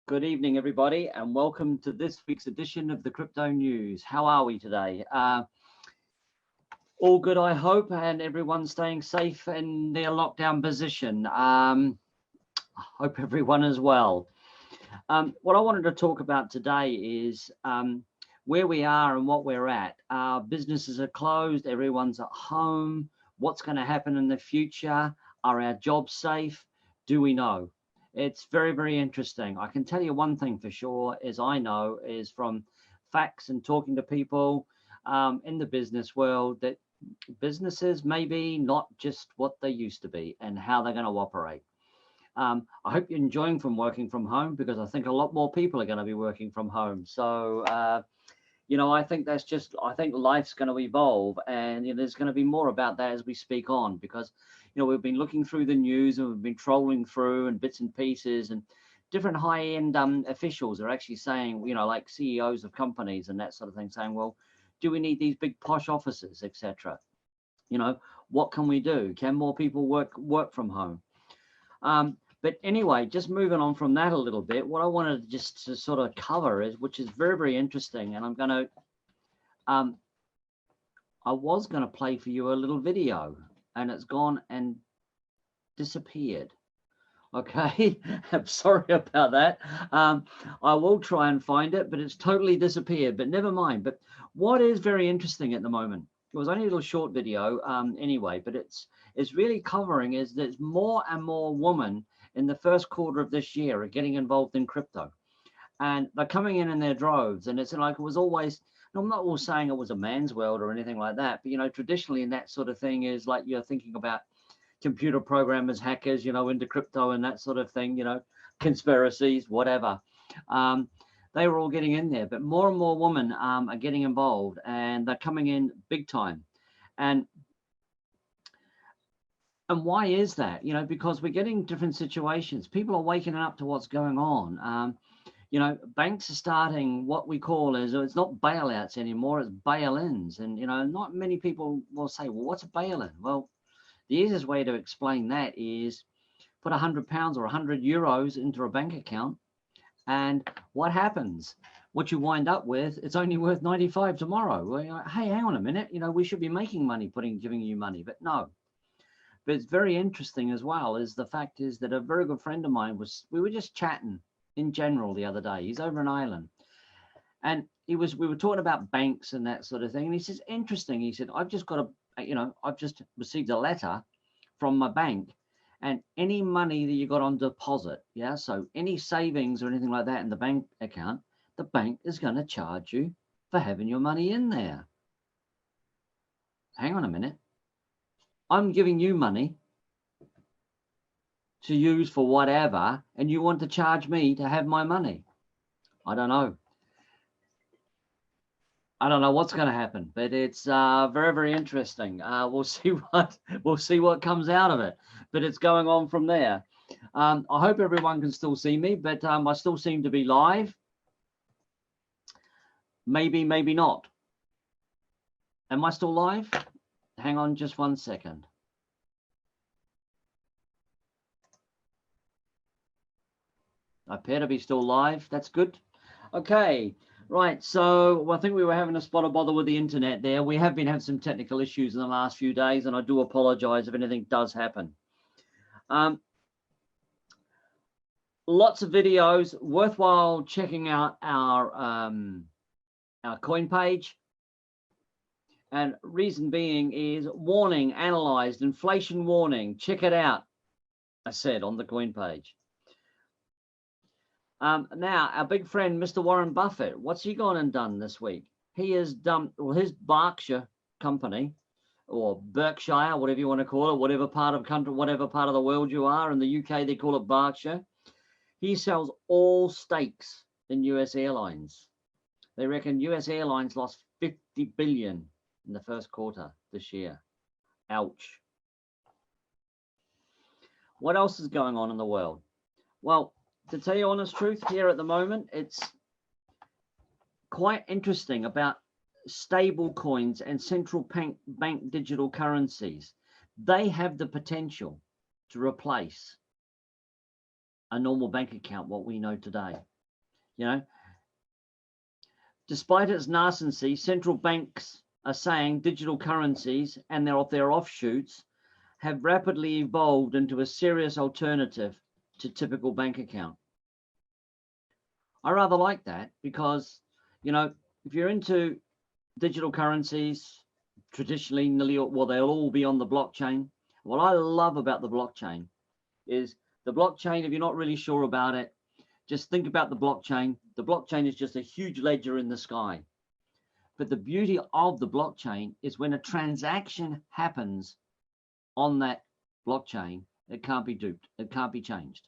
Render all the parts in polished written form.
Good evening, everybody, and welcome to this week's edition of the Crypto News. How are we today? All good, I hope, and everyone's staying safe in their lockdown position. I hope everyone is well. What I wanted to talk about today is where we are and what we're at. Our businesses are closed, everyone's at home. What's going to happen in the future? Are our jobs safe? Do we know? It's very, very interesting. I can tell you one thing for sure, as I know, is from facts and talking to people in the business world, that businesses may be not just what they used to be and how they're going to operate. I hope you're enjoying from working from home, because I think a lot more people are going to be working from home. So, I think I think life's going to evolve, and there's going to be more about that as we speak on, because, we've been looking through the news and we've been trolling through and bits and pieces, and different high-end officials are actually saying, like CEOs of companies and that sort of thing, saying, well, do we need these big posh offices, etc.? What can we do? Can more people work from home? But anyway, just moving on from that a little bit, what I wanted just to sort of cover is, which is very, very interesting, and I was going to play for you a little video, and it's gone and disappeared. Okay, I'm sorry about that. I will try and find it, but it's totally disappeared, but never mind. But what is very interesting at the moment, it was only a little short video anyway, but it's really covering is there's more and more women in the first quarter of this year are getting involved in crypto, and they're coming in their droves. And it's like, it was always, I'm not all saying it was a man's world or anything like that, but traditionally in that sort of thing is like, you're thinking about computer programmers, hackers, into crypto and that sort of thing, conspiracies, whatever. They were all getting in there, but more and more women are getting involved, and they're coming in big time. And why is that? Because we're getting different situations. People are waking up to what's going on. Banks are starting what we call it's not bailouts anymore, it's bail-ins. And, not many people will say, well, what's a bail-in? Well, the easiest way to explain that is put £100 or €100 into a bank account, and what happens? What you wind up with, it's only worth 95 tomorrow. Well, like, hey, hang on a minute, we should be making money giving you money, but no. But it's very interesting as well, is the fact is that a very good friend of mine we were just chatting in general the other day. He's over in Ireland, and we were talking about banks and that sort of thing. And he says, interesting. He said, I've just received a letter from my bank, and any money that you got on deposit, so any savings or anything like that in the bank account, the bank is going to charge you for having your money in there. Hang on a minute. I'm giving you money to use for whatever, and you want to charge me to have my money? I don't know. I don't know what's going to happen, but it's very, very interesting. We'll see what comes out of it, but it's going on from there. I hope everyone can still see me, but I still seem to be live. Maybe not. Am I still live? Hang on just 1 second. I appear to be still live. That's good. Okay. Right, so I think we were having a spot of bother with the internet there. We have been having some technical issues in the last few days, and I do apologize if anything does happen. Lots of videos, worthwhile checking out our coin page. And reason being is warning, analyzed, inflation warning. Check it out, I said on the coin page. Now, our big friend, Mr. Warren Buffett, what's he gone and done this week? He has dumped his Berkshire company, or Berkshire, whatever you want to call it, whatever part of country, whatever part of the world you are. In the UK, they call it Berkshire. He sells all stakes in US Airlines. They reckon US Airlines lost 50 billion in the first quarter this year. Ouch. What else is going on in the world? Well, to tell you honest truth, here at the moment, it's quite interesting about stable coins and central bank digital currencies. They have the potential to replace a normal bank account, what we know today. You know, despite its nascency, central banks are saying digital currencies and their offshoots have rapidly evolved into a serious alternative to typical bank account. I rather like that because, you know, if you're into digital currencies, traditionally, well, they'll all be on the blockchain. What I love about the blockchain is the blockchain, if you're not really sure about it, just think about the blockchain. The blockchain is just a huge ledger in the sky. But the beauty of the blockchain is when a transaction happens on that blockchain, it can't be duped. It can't be changed.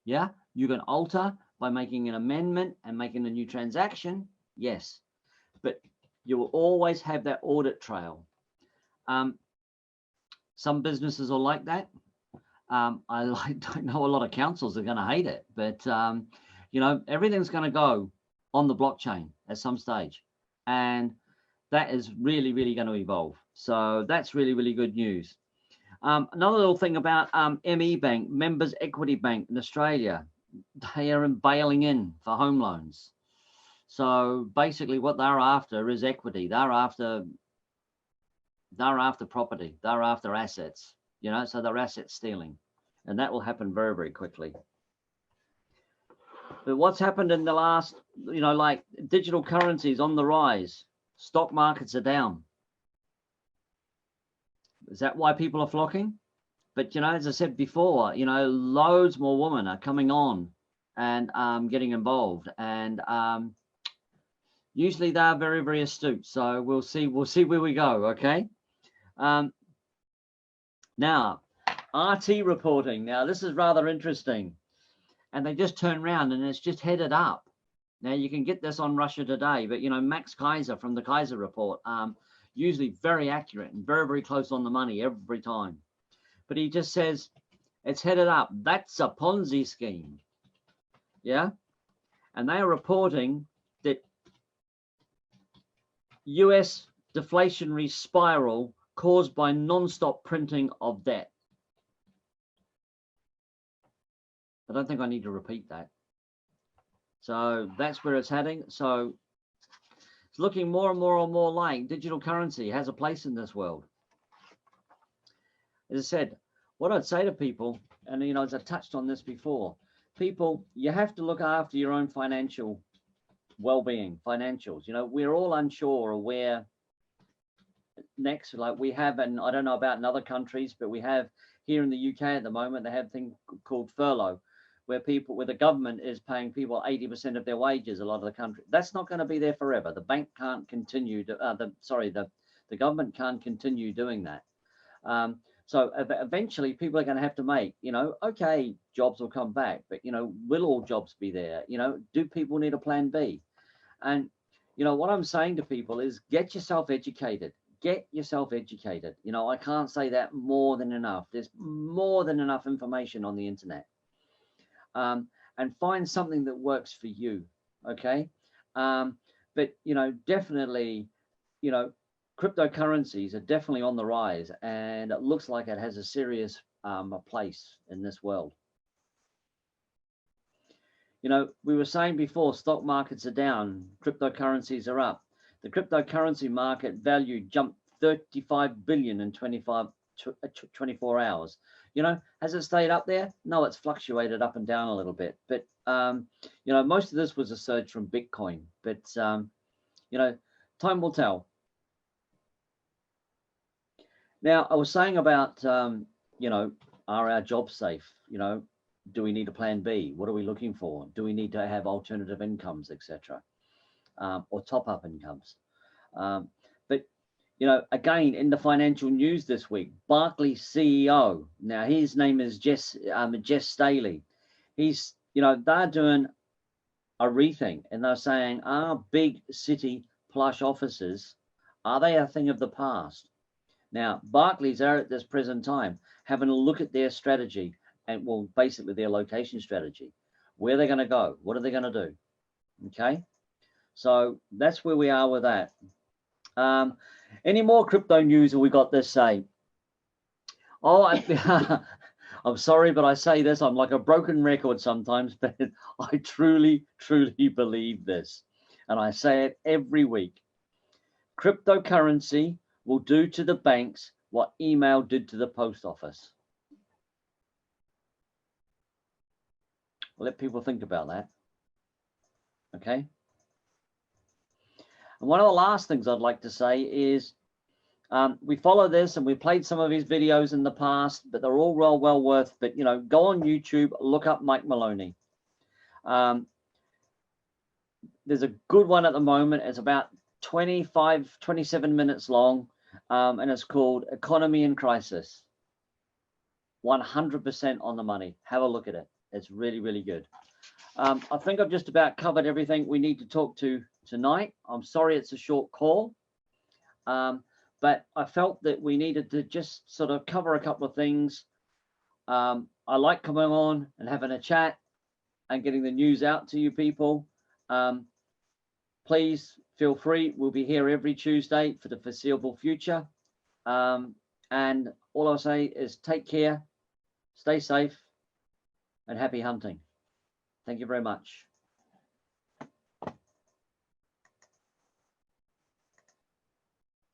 Yeah, you can alter by making an amendment and making a new transaction. Yes, but you will always have that audit trail. Some businesses are like that. I don't know, a lot of councils are going to hate it, but you know, everything's going to go on the blockchain at some stage, and that is really, really going to evolve. So that's really, really good news. Another little thing about ME Bank, Members Equity Bank in Australia, they are bailing in for home loans. So basically what they're after is equity. They're after property. They're after assets, you know, so they're asset stealing. And that will happen very, very quickly. But what's happened in the last, you know, like digital currencies on the rise, stock markets are down. Is that why people are flocking? But, you know, as I said before, you know, loads more women are coming on and getting involved. And usually they're very, very astute. So we'll see where we go. Okay. Now, RT reporting. Now, this is rather interesting. And they just turn around and it's just headed up. Now, you can get this on Russia Today, but, you know, Max Kaiser from the Kaiser report, usually very accurate and very, very close on the money every time. But he just says it's headed up. That's a Ponzi scheme. Yeah. And they are reporting that US deflationary spiral caused by non-stop printing of debt. I don't think I need to repeat that. So that's where it's heading. So it's looking more and more and more like digital currency has a place in this world. As I said, what I'd say to people, and you know, as I touched on this before, people, you have to look after your own financial well-being, financials. You know, we're all unsure of where next, like we have, and I don't know about in other countries, but we have here in the UK at the moment, they have a thing called furlough, where the government is paying people 80% of their wages. A lot of the country, that's not going to be there forever. The bank can't continue to, the government can't continue doing that. So eventually people are going to have to make, you know, okay, jobs will come back, but, you know, will all jobs be there? You know, do people need a plan B? And, you know, what I'm saying to people is get yourself educated. Get yourself educated. You know, I can't say that more than enough. There's more than enough information on the internet. And find something that works for you. Okay. But, you know, definitely, you know, cryptocurrencies are definitely on the rise, and it looks like it has a serious place in this world. You know, we were saying before, stock markets are down, cryptocurrencies are up. The cryptocurrency market value jumped 35 billion in 24 hours. You know, has it stayed up there? No, it's fluctuated up and down a little bit. But, you know, most of this was a surge from Bitcoin. But, you know, time will tell. Now, I was saying about, you know, are our jobs safe? You know, do we need a plan B? What are we looking for? Do we need to have alternative incomes, etc., or top-up incomes? But, you know, again, in the financial news this week, Barclays CEO, now his name is Jess Staley. He's, you know, they're doing a rethink, and they're saying, are big city plush offices, are they a thing of the past? Now, Barclays are at this present time having a look at their strategy and, well, basically their location strategy. Where are they going to go? What are they going to do? Okay, so that's where we are with that. Any more crypto news that we got this say? Oh, I'm sorry, but I say this, I'm like a broken record sometimes, but I truly, truly believe this. And I say it every week. Cryptocurrency will do to the banks what email did to the post office. Let people think about that. Okay. And one of the last things I'd like to say is we follow this, and we played some of his videos in the past, but they're all well worth. But you know, go on YouTube, look up Mike Maloney. There's a good one at the moment. It's about 27 minutes long, and it's called Economy in Crisis. 100% on the money. Have a look at it. It's really, really good. I think I've just about covered everything we need to talk to tonight. I'm sorry it's a short call, but I felt that we needed to just sort of cover a couple of things. I like coming on and having a chat and getting the news out to you people. Please feel free. We'll be here every Tuesday for the foreseeable future. And all I'll say is take care, stay safe, and happy hunting. Thank you very much.